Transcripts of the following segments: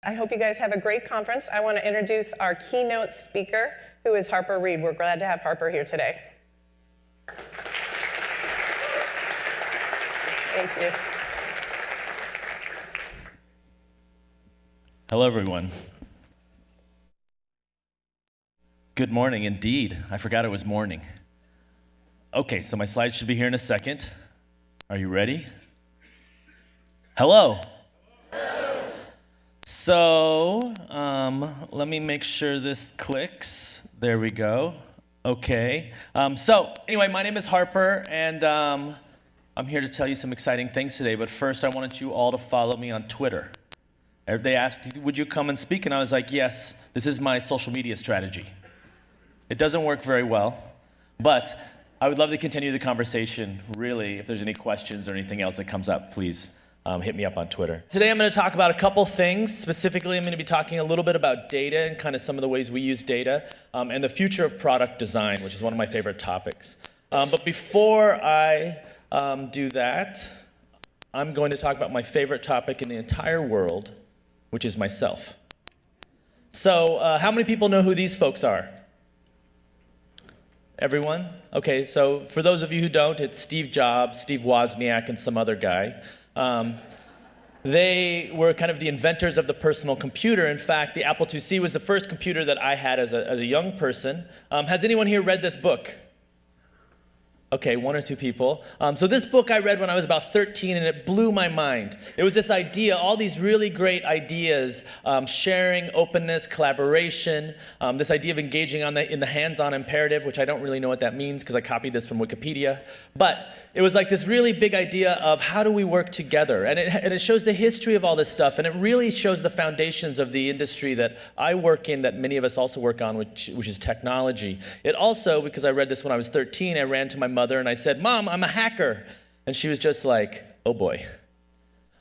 I hope you guys have a great conference. I want to introduce our keynote speaker, who is Harper Reed. We're glad to have Harper here today. Thank you. Hello, everyone. Good morning, indeed. I forgot it was morning. Okay, so my slides should be here in a second. Are you ready? Hello. So, let me make sure this clicks. There we go. Okay. So, anyway, my name is Harper, and I'm here to tell you some exciting things today. But first, I wanted you all to follow me on Twitter. They asked, would you come and speak? And I was like, yes, this is my social media strategy. It doesn't work very well, but I would love to continue the conversation. Really, if there's any questions or anything else that comes up, please hit me up on Twitter. Today I'm going to talk about a couple things. Specifically, I'm going to be talking a little bit about data and kind of some of the ways we use data, and the future of product design, which is one of my favorite topics. But before I do that, I'm going to talk about my favorite topic in the entire world, which is myself. So how many people know who these folks are? Everyone? Okay, so for those of you who don't, it's Steve Jobs, Steve Wozniak, and some other guy. They were kind of the inventors of the personal computer. In fact, the Apple IIc was the first computer that I had as a young person. Has anyone here read this book? Okay, one or two people. So this book I read when I was about 13, and it blew my mind. It was this idea, all these really great ideas, sharing, openness, collaboration, this idea of engaging in the hands-on imperative, which I don't really know what that means because I copied this from Wikipedia. But it was like this really big idea of how do we work together? And it shows the history of all this stuff, and it really shows the foundations of the industry that I work in, that many of us also work on, which is technology. It also, because I read this when I was 13, I ran to my mother and I said, "Mom, I'm a hacker." And she was just like, "Oh boy."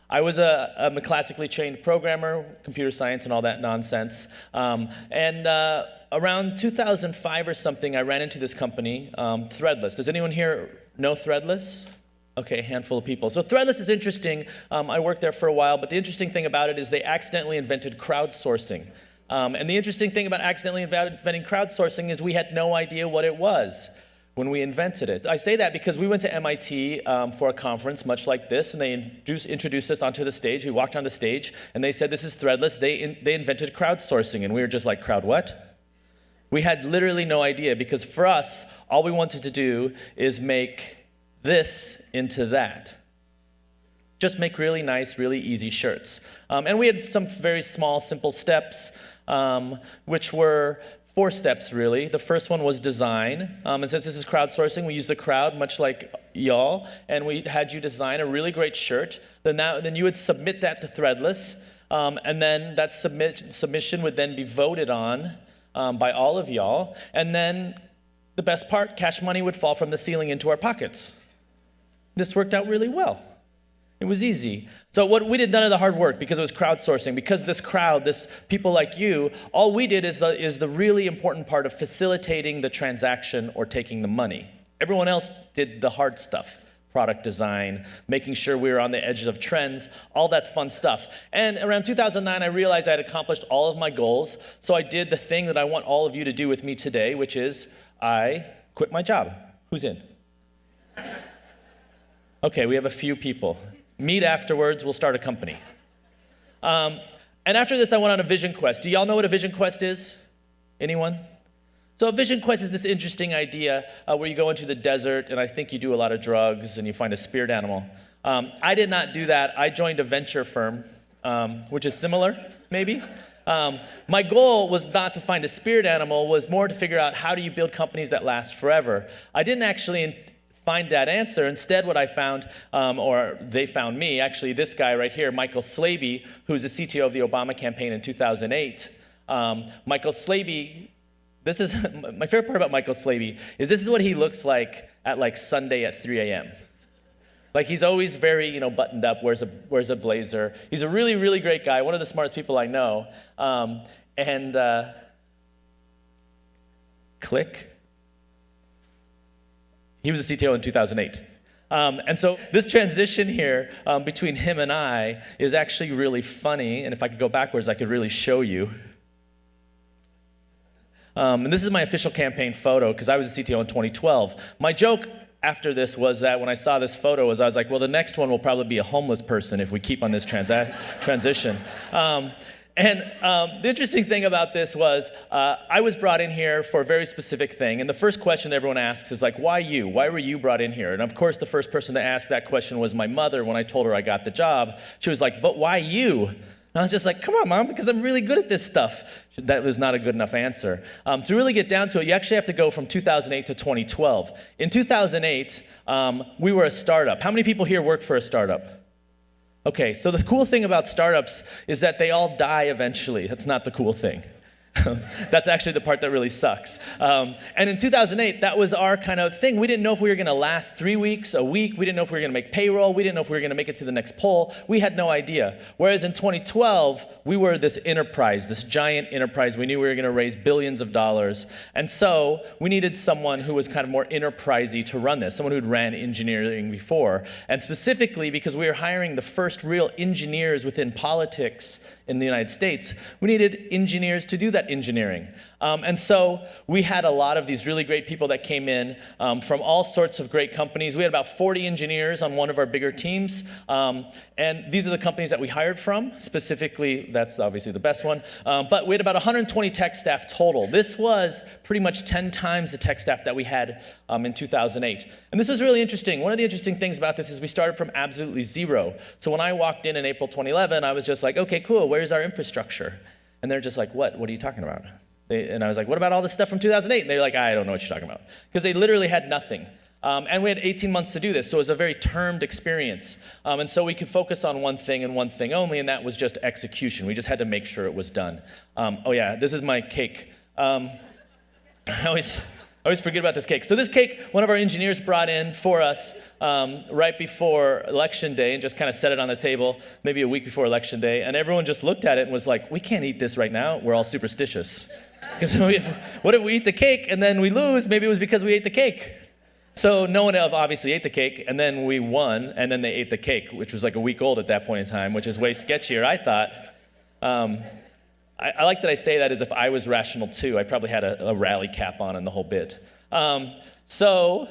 I was a classically trained programmer, computer science and all that nonsense. Around 2005 or something, I ran into this company, Threadless. Does anyone here know Threadless? Okay, a handful of people. So Threadless is interesting. I worked there for a while, but the interesting thing about it is they accidentally invented crowdsourcing. And the interesting thing about accidentally inventing crowdsourcing is we had no idea what it was when we invented it. I say that because we went to MIT for a conference much like this, and they introduced us onto the stage. We walked on the stage, and they said, "This is Threadless. They invented crowdsourcing." And we were just like, "Crowd what?" We had literally no idea, because for us, all we wanted to do is make this into that. Just make really nice, really easy shirts. And we had some very small, simple steps, which were 4 steps, really. The first one was design. And since this is crowdsourcing, we used the crowd, much like y'all, and we had you design a really great shirt. Then you would submit that to Threadless, and then that submission would then be voted on by all of y'all. And then the best part, cash money would fall from the ceiling into our pockets. This worked out really well. It was easy. So we did none of the hard work because it was crowdsourcing. Because this crowd, this people like you, all we did is the really important part of facilitating the transaction or taking the money. Everyone else did the hard stuff. Product design, making sure we were on the edges of trends, all that fun stuff. And around 2009, I realized I had accomplished all of my goals. So I did the thing that I want all of you to do with me today, which is I quit my job. Who's in? Okay, we have a few people. Meet afterwards, we'll start a company. And after this, I went on a vision quest. Do y'all know what a vision quest is? Anyone? So a vision quest is this interesting idea where you go into the desert, and I think you do a lot of drugs, and you find a spirit animal. I did not do that. I joined a venture firm, which is similar, maybe. My goal was not to find a spirit animal, was more to figure out how do you build companies that last forever. I didn't actually find that answer. Instead, what I found, or they found me, actually this guy right here, Michael Slaby, who's the CTO of the Obama campaign in 2008. Michael Slaby, this is, my favorite part about Michael Slaby is this is what he looks like at like Sunday at 3 a.m. Like he's always very, buttoned up, wears a blazer. He's a really, really great guy, one of the smartest people I know. Click. He was the CTO in 2008. And so this transition here between him and I is actually really funny. And if I could go backwards, I could really show you. And this is my official campaign photo because I was the CTO in 2012. My joke after this was that when I saw this photo, I was like, well, the next one will probably be a homeless person if we keep on this transition. The interesting thing about this was I was brought in here for a very specific thing. And the first question everyone asks is like, why you? Why were you brought in here? And of course, the first person to ask that question was my mother when I told her I got the job. She was like, but why you? And I was just like, come on, Mom, because I'm really good at this stuff. That was not a good enough answer. To really get down to it, you actually have to go from 2008 to 2012. In 2008, we were a startup. How many people here work for a startup? Okay, so the cool thing about startups is that they all die eventually. That's not the cool thing. That's actually the part that really sucks. And in 2008, that was our kind of thing. We didn't know if we were going to last 3 weeks, a week. We didn't know if we were going to make payroll. We didn't know if we were going to make it to the next poll. We had no idea. Whereas in 2012, we were this enterprise, this giant enterprise. We knew we were going to raise billions of dollars. And so we needed someone who was kind of more enterprisey to run this, someone who'd ran engineering before. And specifically because we were hiring the first real engineers within politics in the United States, we needed engineers to do that engineering. And so we had a lot of these really great people that came in from all sorts of great companies. We had about 40 engineers on one of our bigger teams. And these are the companies that we hired from. Specifically, that's obviously the best one. But we had about 120 tech staff total. This was pretty much 10 times the tech staff that we had in 2008. And this was really interesting. One of the interesting things about this is we started from absolutely zero. So when I walked in April 2011, I was just like, okay, cool, where's our infrastructure? And they're just like, what are you talking about? And I was like, what about all this stuff from 2008? And they're like, I don't know what you're talking about. Because they literally had nothing. And we had 18 months to do this, so it was a very termed experience. And so we could focus on one thing and one thing only, and that was just execution. We just had to make sure it was done. Oh yeah, this is my cake. I always forget about this cake. So this cake, one of our engineers brought in for us right before Election Day and just kind of set it on the table, maybe a week before Election Day. And everyone just looked at it and was like, we can't eat this right now. We're all superstitious. Because what if we eat the cake and then we lose? Maybe it was because we ate the cake. So no one else obviously ate the cake, and then we won, and then they ate the cake, which was like a week old at that point in time, which is way sketchier, I thought. I like that I say that as if I was rational too. I probably had a rally cap on and the whole bit. So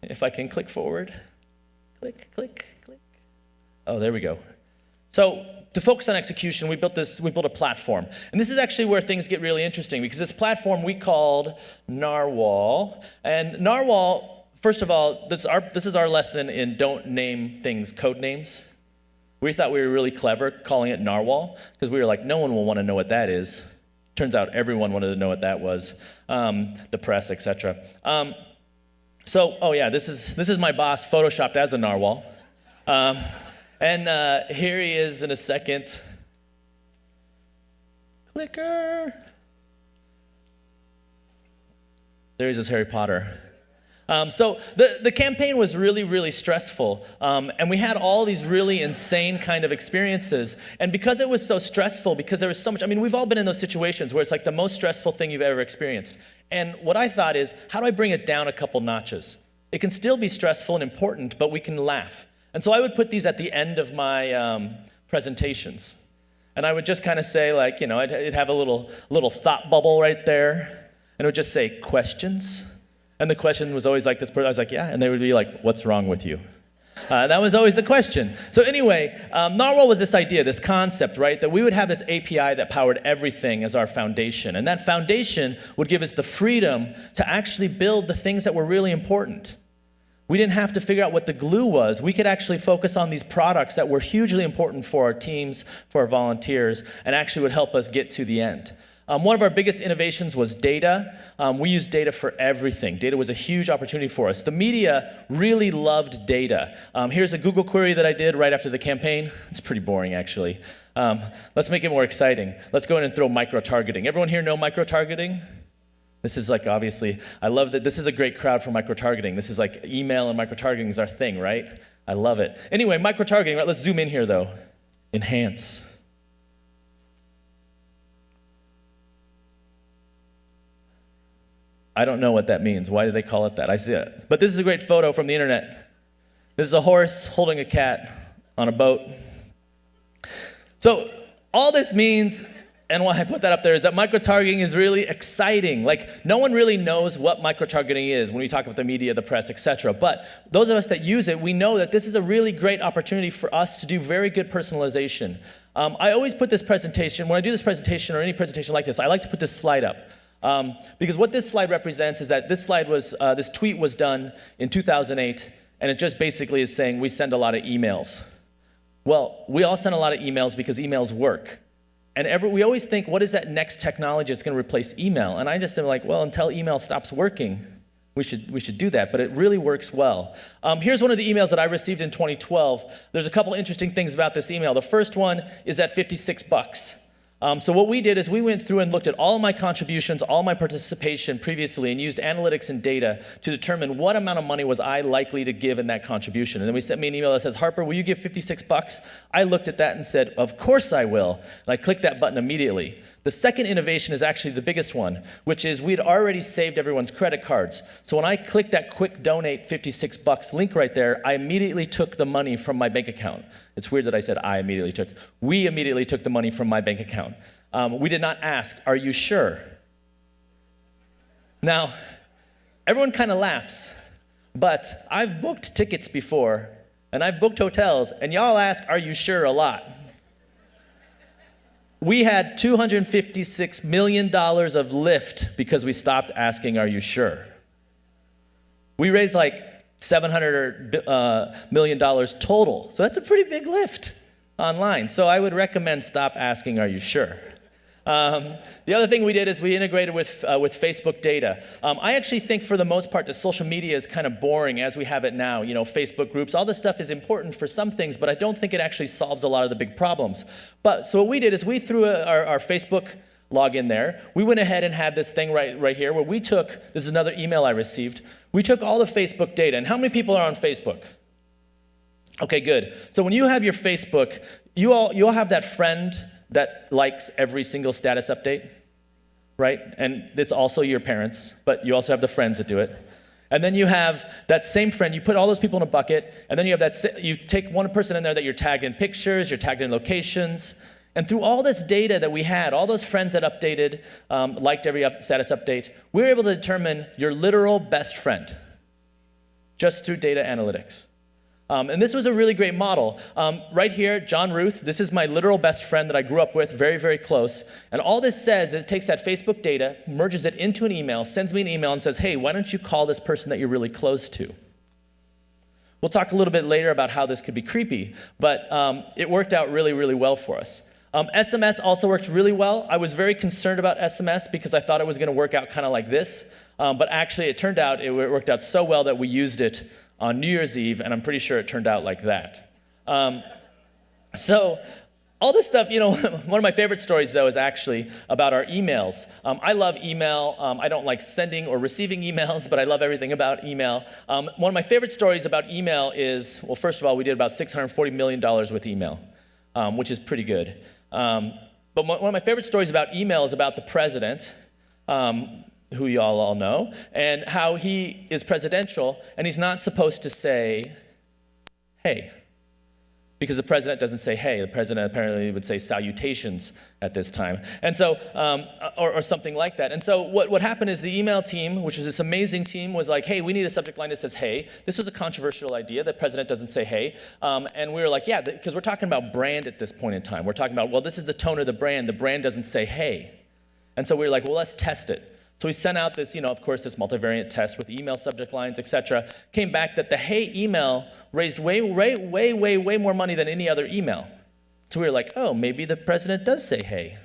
if I can click forward. Click, click, click. Oh, there we go. So to focus on execution, we built a platform. And this is actually where things get really interesting, because this platform we called Narwhal. And Narwhal, first of all, this is our lesson in don't name things code names. We thought we were really clever calling it Narwhal, because we were like, no one will want to know what that is. Turns out everyone wanted to know what that was, the press, etc. Oh yeah, this is my boss photoshopped as a narwhal. And here he is in a second. Clicker. There he is as Harry Potter. So the campaign was really, really stressful. And we had all these really insane kind of experiences. And because it was so stressful, because there was so much, I mean, we've all been in those situations where it's like the most stressful thing you've ever experienced. And what I thought is, how do I bring it down a couple notches? It can still be stressful and important, but we can laugh. And so I would put these at the end of my presentations. And I would just kind of say, like, you know, I'd have a little thought bubble right there. And it would just say, questions? And the question was always like this, I was like, yeah. And they would be like, what's wrong with you? That was always the question. So anyway, Narwhal was this idea, this concept, right? That we would have this API that powered everything as our foundation. And that foundation would give us the freedom to actually build the things that were really important. We didn't have to figure out what the glue was. We could actually focus on these products that were hugely important for our teams, for our volunteers, and actually would help us get to the end. One of our biggest innovations was data. We used data for everything. Data was a huge opportunity for us. The media really loved data. Here's a Google query that I did right after the campaign. It's pretty boring, actually. Let's make it more exciting. Let's go in and throw micro-targeting. Everyone here know micro-targeting? This is like, obviously, I love that this is a great crowd for micro-targeting. This is like email and micro-targeting is our thing, right? I love it. Anyway, micro-targeting, right, let's zoom in here though. Enhance. I don't know what that means. Why do they call it that? I see it. But this is a great photo from the internet. This is a horse holding a cat on a boat. So all this means, and why I put that up there, is that micro-targeting is really exciting. Like, no one really knows what micro-targeting is when we talk about the media, the press, etc. But those of us that use it, we know that this is a really great opportunity for us to do very good personalization. I always put this presentation, when I do this presentation or any presentation like this, I like to put this slide up. Because what this slide represents is that this tweet was done in 2008, and it just basically is saying we send a lot of emails. Well, we all send a lot of emails because emails work. And we always think, what is that next technology that's going to replace email? And I just am like, well, until email stops working, we should do that. But it really works well. Here's one of the emails that I received in 2012. There's a couple interesting things about this email. The first one is at $56. So what we did is we went through and looked at all my contributions, all my participation previously, and used analytics and data to determine what amount of money was I likely to give in that contribution. And then we sent me an email that says, Harper, will you give $56? I looked at that and said, of course I will. And I clicked that button immediately. The second innovation is actually the biggest one, which is we'd already saved everyone's credit cards. So when I clicked that quick donate $56 link right there, I immediately took the money from my bank account. It's weird that I said we immediately took the money from my bank account. We did not ask, are you sure? Now, everyone kind of laughs, but I've booked tickets before, and I've booked hotels, and y'all ask, are you sure a lot? We had $256 million of lift because we stopped asking, are you sure? We raised like $700 million total. So that's a pretty big lift online. So I would recommend stop asking, are you sure? The other thing we did is we integrated with Facebook data. I actually think for the most part that social media is kind of boring as we have it now. You know, Facebook groups, all this stuff is important for some things, but I don't think it actually solves a lot of the big problems. So what we did is we threw our Facebook log in there. We went ahead and had this thing right here where we took, this is another email I received, we took all the Facebook data. And how many people are on Facebook? Okay, good. So when you have your Facebook, you all have that friend that likes every single status update, right? And it's also your parents, but you also have the friends that do it. And then you have that same friend, you put all those people in a bucket, and then you have you take one person in there that you're tagged in pictures, you're tagged in locations, and through all this data that we had, all those friends that updated, liked every status update, we were able to determine your literal best friend just through data analytics. And this was a really great model. Right here, John Ruth, this is my literal best friend that I grew up with, very, very close. And all this says is it takes that Facebook data, merges it into an email, sends me an email and says, hey, why don't you call this person that you're really close to? We'll talk a little bit later about how this could be creepy, but it worked out really, really well for us. SMS also worked really well. I was very concerned about SMS because I thought it was going to work out kind of like this. But actually, it turned out, it worked out so well that we used it on New Year's Eve, and I'm pretty sure it turned out like that. So all this stuff, you know, one of my favorite stories, though, is actually about our emails. I love email. I don't like sending or receiving emails, but I love everything about email. One of my favorite stories about email is, well, first of all, we did about $640 million with email, which is pretty good. But one of my favorite stories about email is about the president, who you all know, and how he is presidential, and he's not supposed to say, hey, because the president doesn't say hey. The president apparently would say salutations at this time, and so, or something like that. And so what happened is the email team, which is this amazing team, was like, hey, we need a subject line that says hey. This was a controversial idea. The president doesn't say hey, and we were like, yeah, because we're talking about brand at this point in time. We're talking about, well, this is the tone of the brand. The brand doesn't say hey, and so we were like, well, let's test it. So we sent out this, of course, this multivariate test with email subject lines, et cetera. Came back that the hey email raised way more money than any other email. So we were like, oh, maybe the president does say hey.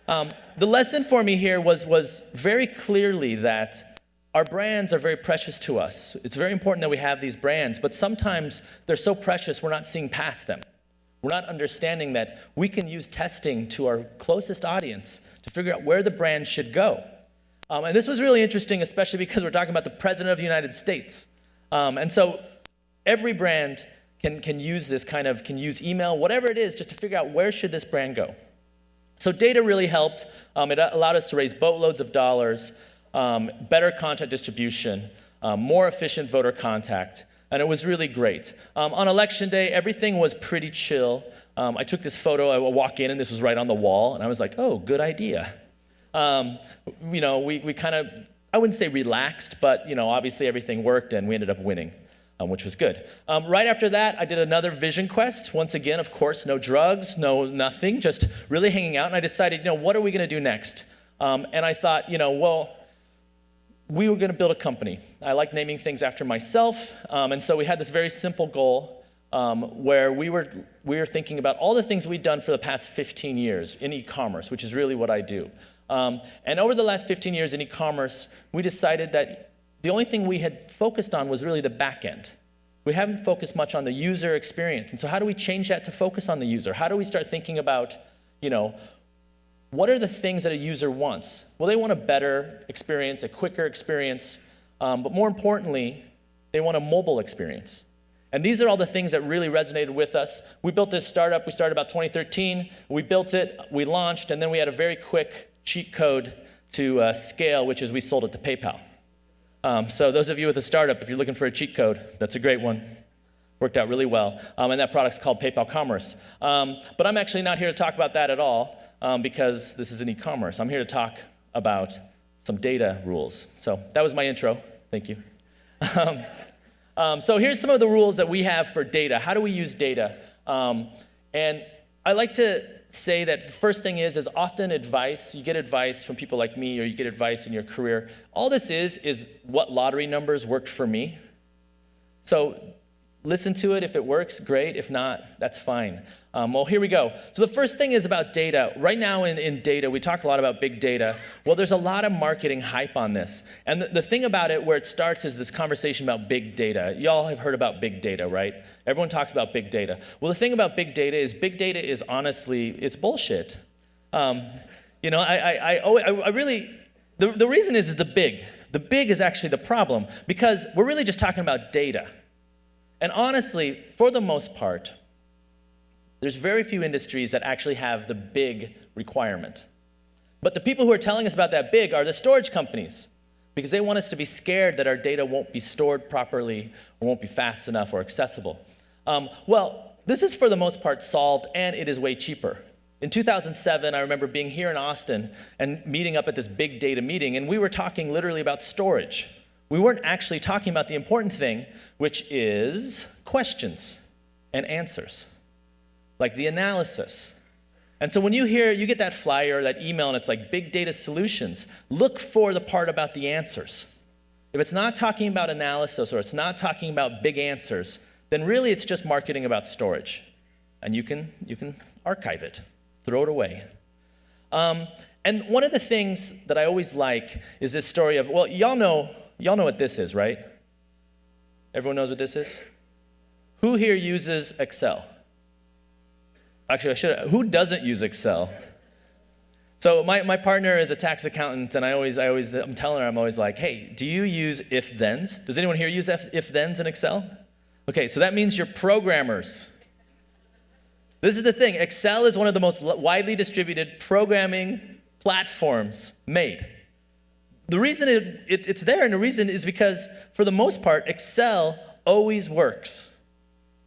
The lesson for me here was very clearly that our brands are very precious to us. It's very important that we have these brands, but sometimes they're so precious we're not seeing past them. We're not understanding that we can use testing to our closest audience to figure out where the brand should go. And this was really interesting, especially because we're talking about the President of the United States. And so every brand can use this can use email, whatever it is, just to figure out where should this brand go. So data really helped. It allowed us to raise boatloads of dollars, better content distribution, more efficient voter contact, and it was really great. On election day, everything was pretty chill. I took this photo, I walk in, and this was right on the wall, and I was like, oh, good idea. We kind of, I wouldn't say relaxed, but obviously everything worked, and we ended up winning, which was good. Right after that, I did another vision quest. Once again, of course, no drugs, no nothing, just really hanging out, and I decided, what are we going to do next? And I thought, we were going to build a company. I like naming things after myself, and so we had this very simple goal where we were thinking about all the things we'd done for the past 15 years in e-commerce, which is really what I do. And over the last 15 years in e-commerce, we decided that the only thing we had focused on was really the back end. We haven't focused much on the user experience. And so how do we change that to focus on the user? How do we start thinking about, what are the things that a user wants? Well, they want a better experience, a quicker experience, but more importantly, they want a mobile experience. And these are all the things that really resonated with us. We built this startup. We started about 2013. We built it, we launched, and then we had a very quick cheat code to scale, which is we sold it to PayPal. So those of you with a startup, if you're looking for a cheat code, that's a great one. Worked out really well. And that product's called PayPal Commerce. But I'm actually not here to talk about that at all because this is an e-commerce. I'm here to talk about some data rules. So that was my intro. Thank you. So here's some of the rules that we have for data. How do we use data? And I like to say that the first thing is often advice. You get advice from people like me, or you get advice in your career. All this is what lottery numbers worked for me. So listen to it. If it works, great. If not, that's fine. Well, here we go. So the first thing is about data. Right now in data, we talk a lot about big data. Well, there's a lot of marketing hype on this. And the thing about it, where it starts, is this conversation about big data. Y'all have heard about big data, right? Everyone talks about big data. Well, the thing about big data is honestly, it's bullshit. The reason is the big. The big is actually the problem, because we're really just talking about data. And honestly, for the most part, there's very few industries that actually have the big requirement. But the people who are telling us about that big are the storage companies, because they want us to be scared that our data won't be stored properly or won't be fast enough or accessible. Well, this is for the most part solved, and it is way cheaper. In 2007, I remember being here in Austin and meeting up at this big data meeting, and we were talking literally about storage. We weren't actually talking about the important thing, which is questions and answers, like the analysis. And so when you get that flyer or that email and it's like big data solutions, look for the part about the answers. If it's not talking about analysis or it's not talking about big answers, then really it's just marketing about storage. And you can archive it, throw it away. And one of the things that I always like is this story of, well, y'all know what this is, right? Everyone knows what this is? Who here uses Excel? Actually, who doesn't use Excel? So my partner is a tax accountant, and I'm telling her, I'm always like, hey, do you use if-thens? Does anyone here use if-thens in Excel? Okay, so that means you're programmers. This is the thing. Excel is one of the most widely distributed programming platforms made. The reason it's there, and the reason is because, for the most part, Excel always works.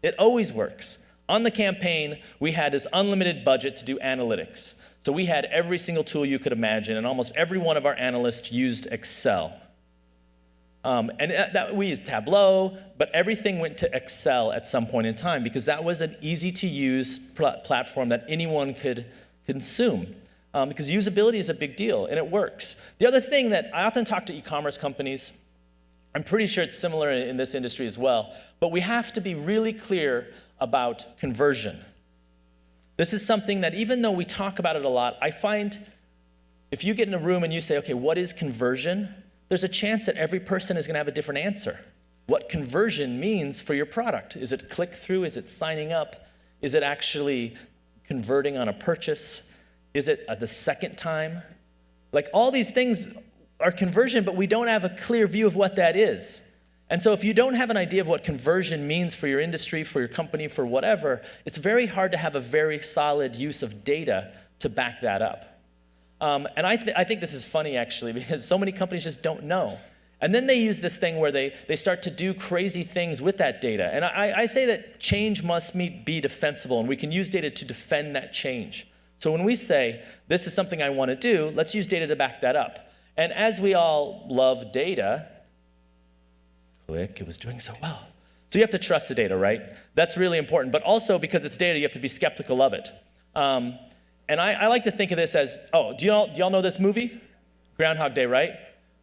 It always works. On the campaign, we had this unlimited budget to do analytics. So we had every single tool you could imagine, and almost every one of our analysts used Excel. We used Tableau, but everything went to Excel at some point in time, because that was an easy-to-use platform that anyone could consume. Because usability is a big deal, and it works. The other thing that I often talk to e-commerce companies, I'm pretty sure it's similar in this industry as well, but we have to be really clear about conversion. This is something that, even though we talk about it a lot, I find if you get in a room and you say, okay, what is conversion? There's a chance that every person is going to have a different answer. What conversion means for your product. Is it click-through? Is it signing up? Is it actually converting on a purchase? Is it the second time? Like, all these things are conversion, but we don't have a clear view of what that is. And so if you don't have an idea of what conversion means for your industry, for your company, for whatever, it's very hard to have a very solid use of data to back that up. And I think this is funny, actually, because so many companies just don't know. And then they use this thing where they start to do crazy things with that data. And I say that change must be defensible, and we can use data to defend that change. So when we say, this is something I want to do, let's use data to back that up. And as we all love data, click, it was doing so well. So you have to trust the data, right? That's really important. But also, because it's data, you have to be skeptical of it. And I like to think of this as, do y'all know this movie? Groundhog Day, right?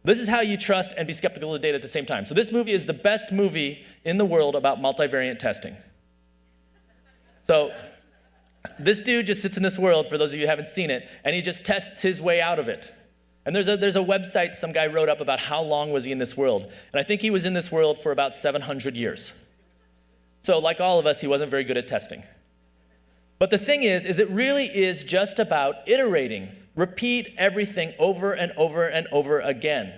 This is how you trust and be skeptical of data at the same time. So this movie is the best movie in the world about multivariate testing. So this dude just sits in this world, for those of you who haven't seen it, and he just tests his way out of it. And there's a website some guy wrote up about how long was he in this world. And I think he was in this world for about 700 years. So like all of us, he wasn't very good at testing. But the thing is it really is just about iterating. Repeat everything over and over and over again.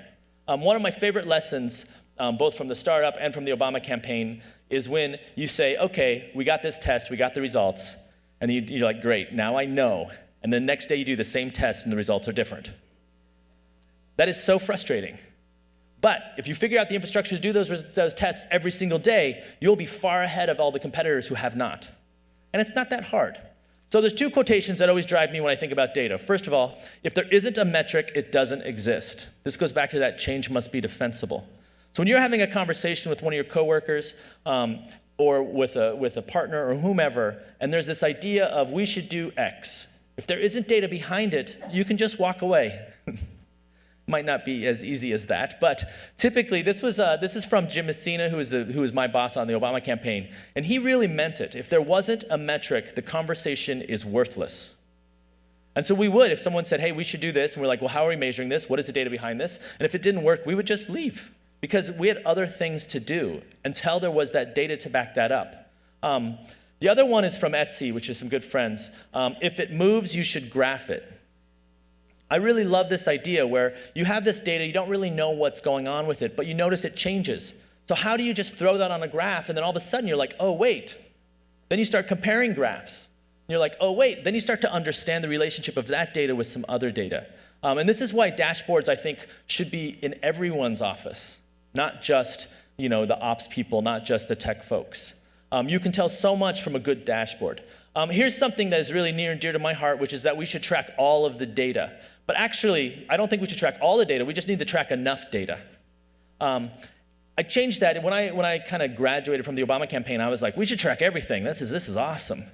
One of my favorite lessons, both from the startup and from the Obama campaign, is when you say, okay, we got this test, we got the results, and you're like, great, now I know. And the next day you do the same test and the results are different. That is so frustrating. But if you figure out the infrastructure to do those tests every single day, you'll be far ahead of all the competitors who have not. And it's not that hard. So there's two quotations that always drive me when I think about data. First of all, if there isn't a metric, it doesn't exist. This goes back to that change must be defensible. So when you're having a conversation with one of your coworkers or with a partner or whomever, and there's this idea of we should do X, if there isn't data behind it, you can just walk away. Might not be as easy as that, but typically this is from Jim Messina, who was my boss on the Obama campaign, and he really meant it. If there wasn't a metric, the conversation is worthless. And so we would, if someone said, hey, we should do this, and we're like, well, how are we measuring this? What is the data behind this? And if it didn't work, we would just leave, because we had other things to do until there was that data to back that up. The other one is from Etsy, which is some good friends. If it moves, you should graph it. I really love this idea where you have this data, you don't really know what's going on with it, but you notice it changes. So how do you just throw that on a graph and then all of a sudden you're like, oh, wait. Then you start comparing graphs. And you're like, oh, wait. Then you start to understand the relationship of that data with some other data. And this is why dashboards, I think, should be in everyone's office, not just the ops people, not just the tech folks. You can tell so much from a good dashboard. Here's something that is really near and dear to my heart, which is that we should track all of the data. But actually, I don't think we should track all the data. We just need to track enough data. I changed that. When I kind of graduated from the Obama campaign, I was like, we should track everything. This is awesome.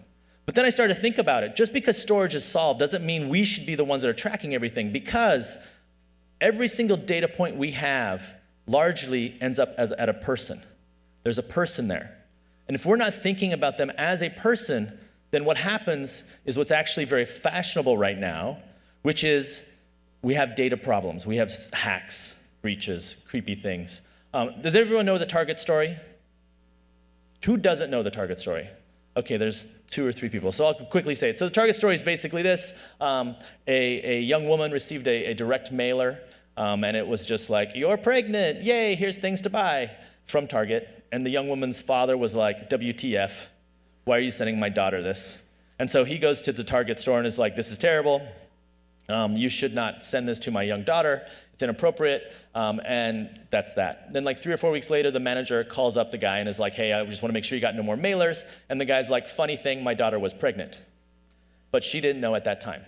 But then I started to think about it. Just because storage is solved doesn't mean we should be the ones that are tracking everything, because every single data point we have largely ends up at a person. There's a person there. And if we're not thinking about them as a person, then what happens is what's actually very fashionable right now, which is we have data problems. We have hacks, breaches, creepy things. Does everyone know the Target story? Who doesn't know the Target story? Okay, there's 2 or 3 people, so I'll quickly say it. So the Target story is basically this. A young woman received a direct mailer, and it was just like, you're pregnant, yay, here's things to buy, from Target. And the young woman's father was like, WTF, why are you sending my daughter this? And so he goes to the Target store and is like, this is terrible. You should not send this to my young daughter. It's inappropriate, and that's that. Then like 3 or 4 weeks later, the manager calls up the guy and is like, hey, I just want to make sure you got no more mailers. And the guy's like, funny thing, my daughter was pregnant. But she didn't know at that time.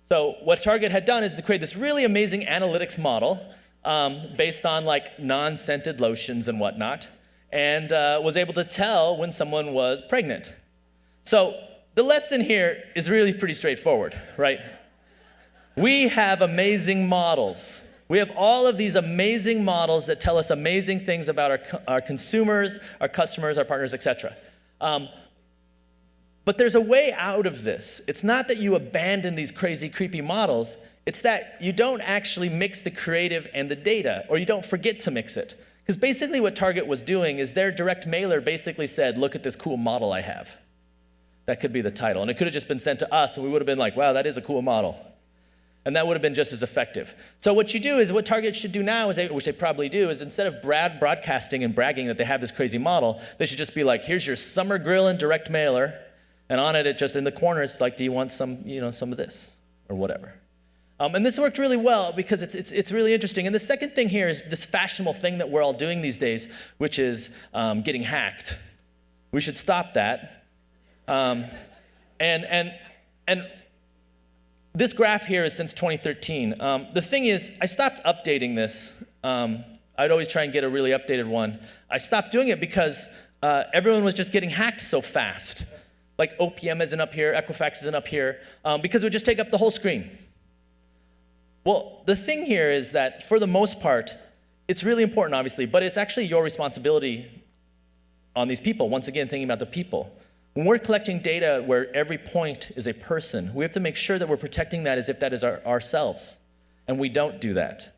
So what Target had done is to create this really amazing analytics model based on like non-scented lotions and whatnot, and was able to tell when someone was pregnant. So the lesson here is really pretty straightforward, right? We have amazing models. We have all of these amazing models that tell us amazing things about our consumers, our customers, our partners, etc. But there's a way out of this. It's not that you abandon these crazy, creepy models. It's that you don't actually mix the creative and the data, or you don't forget to mix it. Because basically what Target was doing is their direct mailer basically said, look at this cool model I have. That could be the title. And it could have just been sent to us, and we would have been like, wow, that is a cool model. And that would have been just as effective. So what you do is, what Target should do now, which they probably do, is instead of broadcasting and bragging that they have this crazy model, they should just be like, here's your summer grill and direct mailer, and on it, just in the corner, it's like, do you want some, some of this, or whatever. And this worked really well because it's really interesting. And the second thing here is this fashionable thing that we're all doing these days, which is getting hacked. We should stop that. And this graph here is since 2013. The thing is, I stopped updating this. I'd always try and get a really updated one. I stopped doing it because everyone was just getting hacked so fast. Like OPM isn't up here, Equifax isn't up here, because it would just take up the whole screen. Well, the thing here is that for the most part, it's really important, obviously, but it's actually your responsibility on these people. Once again, thinking about the people. When we're collecting data where every point is a person, we have to make sure that we're protecting that as if that is ourselves. And we don't do that.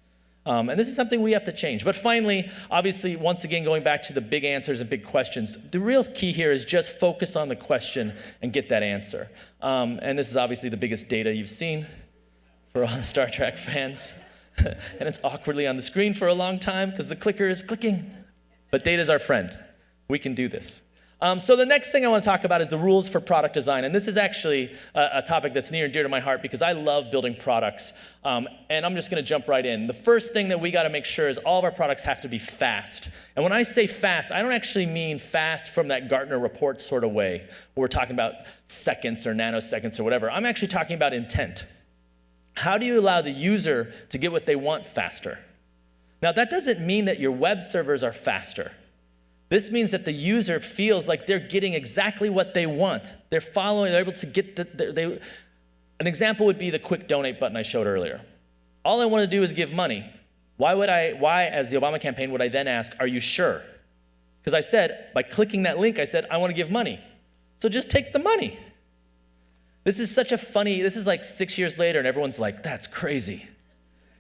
And this is something we have to change. But finally, obviously, once again, going back to the big answers and big questions, the real key here is just focus on the question and get that answer. And this is obviously the biggest data you've seen for all the Star Trek fans. And it's awkwardly on the screen for a long time because the clicker is clicking. But data's our friend. We can do this. So the next thing I want to talk about is the rules for product design. And this is actually a topic that's near and dear to my heart because I love building products. And I'm just going to jump right in. The first thing that we got to make sure is all of our products have to be fast. And when I say fast, I don't actually mean fast from that Gartner report sort of way, where we're talking about seconds or nanoseconds or whatever. I'm actually talking about intent. How do you allow the user to get what they want faster? Now, that doesn't mean that your web servers are faster. This means that the user feels like they're getting exactly what they want. They're following, they're able to get an example would be the quick donate button I showed earlier. All I want to do is give money. Why, as the Obama campaign, would I then ask, are you sure? Because I said, by clicking that link, I said, I want to give money. So just take the money. This is such a funny, this is like 6 years later and everyone's like, that's crazy.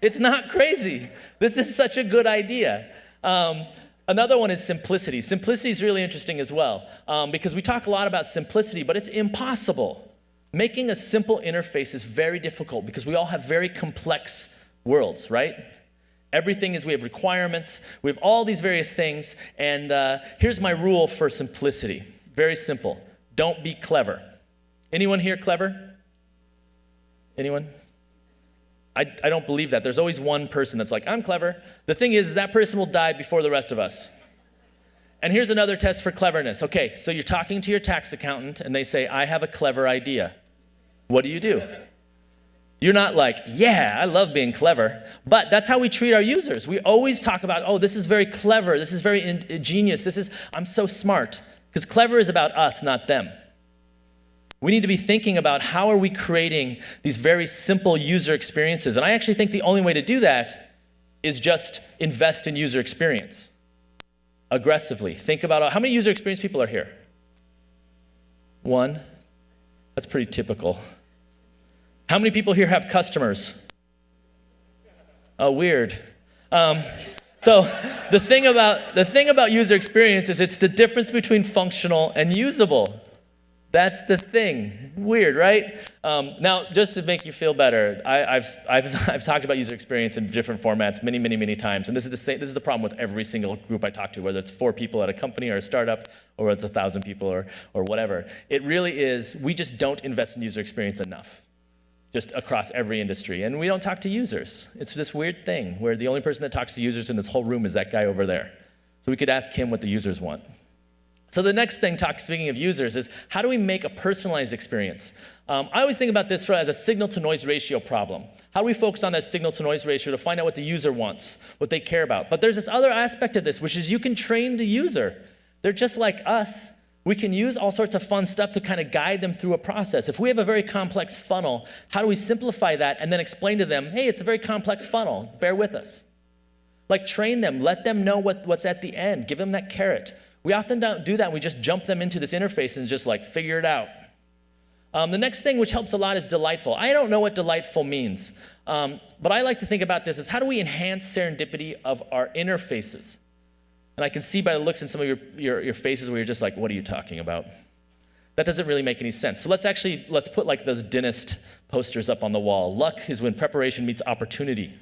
It's not crazy. This is such a good idea. Another one is simplicity. Simplicity is really interesting as well because we talk a lot about simplicity, but it's impossible. Making a simple interface is very difficult because we all have very complex worlds, right? Everything is, we have requirements, we have all these various things, and here's my rule for simplicity. Very simple. Don't be clever. Anyone here clever? Anyone? I don't believe that. There's always one person that's like, I'm clever. The thing is, that person will die before the rest of us. And here's another test for cleverness. Okay, so you're talking to your tax accountant, and they say, I have a clever idea. What do? You're not like, yeah, I love being clever. But that's how we treat our users. We always talk about, oh, this is very clever. This is very ingenious. I'm so smart. Because clever is about us, not them. We need to be thinking about how are we creating these very simple user experiences. And I actually think the only way to do that is just invest in user experience aggressively. Think about how many user experience people are here? One. That's pretty typical. How many people here have customers? Oh, weird. So the thing about user experience is it's the difference between functional and usable. That's the thing. Weird, right? Now, just to make you feel better, I've talked about user experience in different formats many times, and this is the problem with every single group I talk to, whether it's 4 people at a company or a startup, or whether it's 1,000 people or whatever. It really is, we just don't invest in user experience enough, just across every industry, and we don't talk to users. It's this weird thing where the only person that talks to users in this whole room is that guy over there. So we could ask him what the users want. So the next thing, speaking of users, is how do we make a personalized experience? I always think about this as a signal-to-noise ratio problem. How do we focus on that signal-to-noise ratio to find out what the user wants, what they care about? But there's this other aspect of this, which is you can train the user. They're just like us. We can use all sorts of fun stuff to kind of guide them through a process. If we have a very complex funnel, how do we simplify that and then explain to them, hey, it's a very complex funnel, bear with us. Like train them, let them know what's at the end, give them that carrot. We often don't do that. We just jump them into this interface and just like figure it out. The next thing which helps a lot is delightful. I don't know what delightful means, but I like to think about this as how do we enhance serendipity of our interfaces? And I can see by the looks in some of your faces where you're just like, what are you talking about? That doesn't really make any sense. So let's put like those dentist posters up on the wall. Luck is when preparation meets opportunity.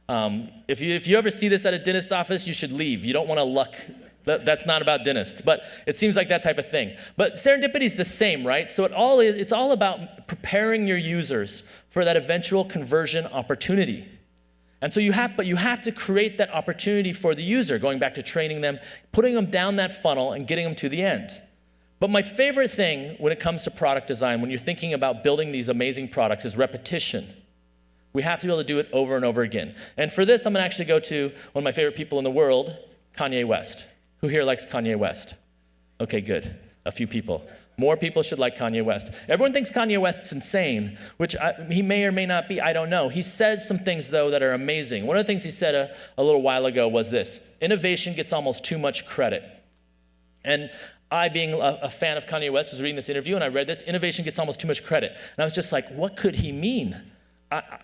If you ever see this at a dentist's office, you should leave. You don't want to luck That's not about dentists, but it seems like that type of thing. But serendipity is the same, right? So it's all about preparing your users for that eventual conversion opportunity. And so you have to create that opportunity for the user, going back to training them, putting them down that funnel and getting them to the end. But my favorite thing when it comes to product design, when you're thinking about building these amazing products, is repetition. We have to be able to do it over and over again. And for this, I'm going to actually go to one of my favorite people in the world, Kanye West. Who here likes Kanye West? Okay, good. A few people. More people should like Kanye West. Everyone thinks Kanye West's insane, which he may or may not be. I don't know. He says some things, though, that are amazing. One of the things he said a little while ago was this: innovation gets almost too much credit. And I, being a fan of Kanye West, was reading this interview, and I read this: innovation gets almost too much credit. And I was just like, what could he mean?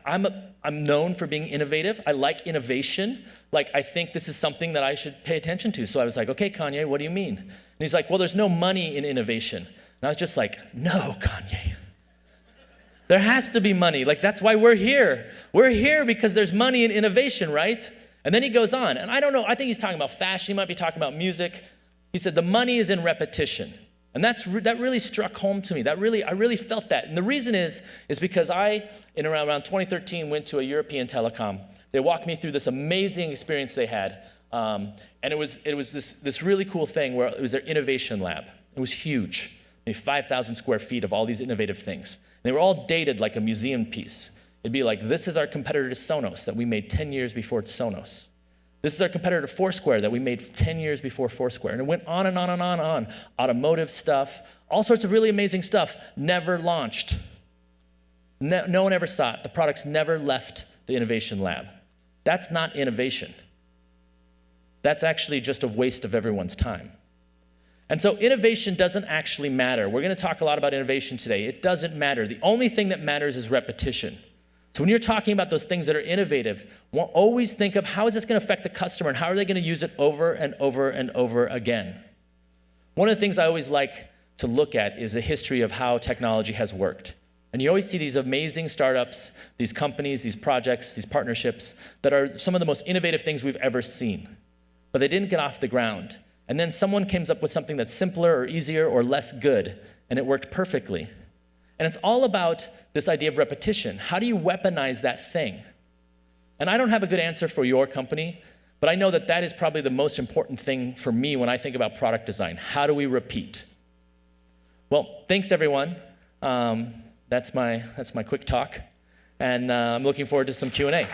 I'm known for being innovative. I like innovation. Like, I think this is something that I should pay attention to. So I was like, okay, Kanye, what do you mean? And he's like, well, there's no money in innovation. And I was just like, no, Kanye. There has to be money. Like, that's why we're here. We're here because there's money in innovation, right? And then he goes on, and I don't know, I think he's talking about fashion. He might be talking about music. He said, the money is in repetition. And that really struck home to me. I really felt that. And the reason is because I, in around 2013, went to a European telecom. They walked me through this amazing experience they had. And it was this really cool thing where it was their innovation lab. It was huge, maybe 5,000 square feet of all these innovative things. And they were all dated like a museum piece. It'd be like, this is our competitor to Sonos that we made 10 years before Sonos. This is our competitor to Foursquare that we made 10 years before Foursquare. And it went on and on and on and on. Automotive stuff, all sorts of really amazing stuff, never launched. No one ever saw it. The products never left the innovation lab. That's not innovation. That's actually just a waste of everyone's time. And so innovation doesn't actually matter. We're going to talk a lot about innovation today. It doesn't matter. The only thing that matters is repetition. So when you're talking about those things that are innovative, always think of how is this going to affect the customer and how are they going to use it over and over and over again. One of the things I always like to look at is the history of how technology has worked. And you always see these amazing startups, these companies, these projects, these partnerships that are some of the most innovative things we've ever seen. But they didn't get off the ground. And then someone comes up with something that's simpler or easier or less good, and it worked perfectly. And it's all about this idea of repetition. How do you weaponize that thing? And I don't have a good answer for your company, but I know that that is probably the most important thing for me when I think about product design. How do we repeat? Well, thanks everyone. That's my quick talk, and I'm looking forward to some Q&A.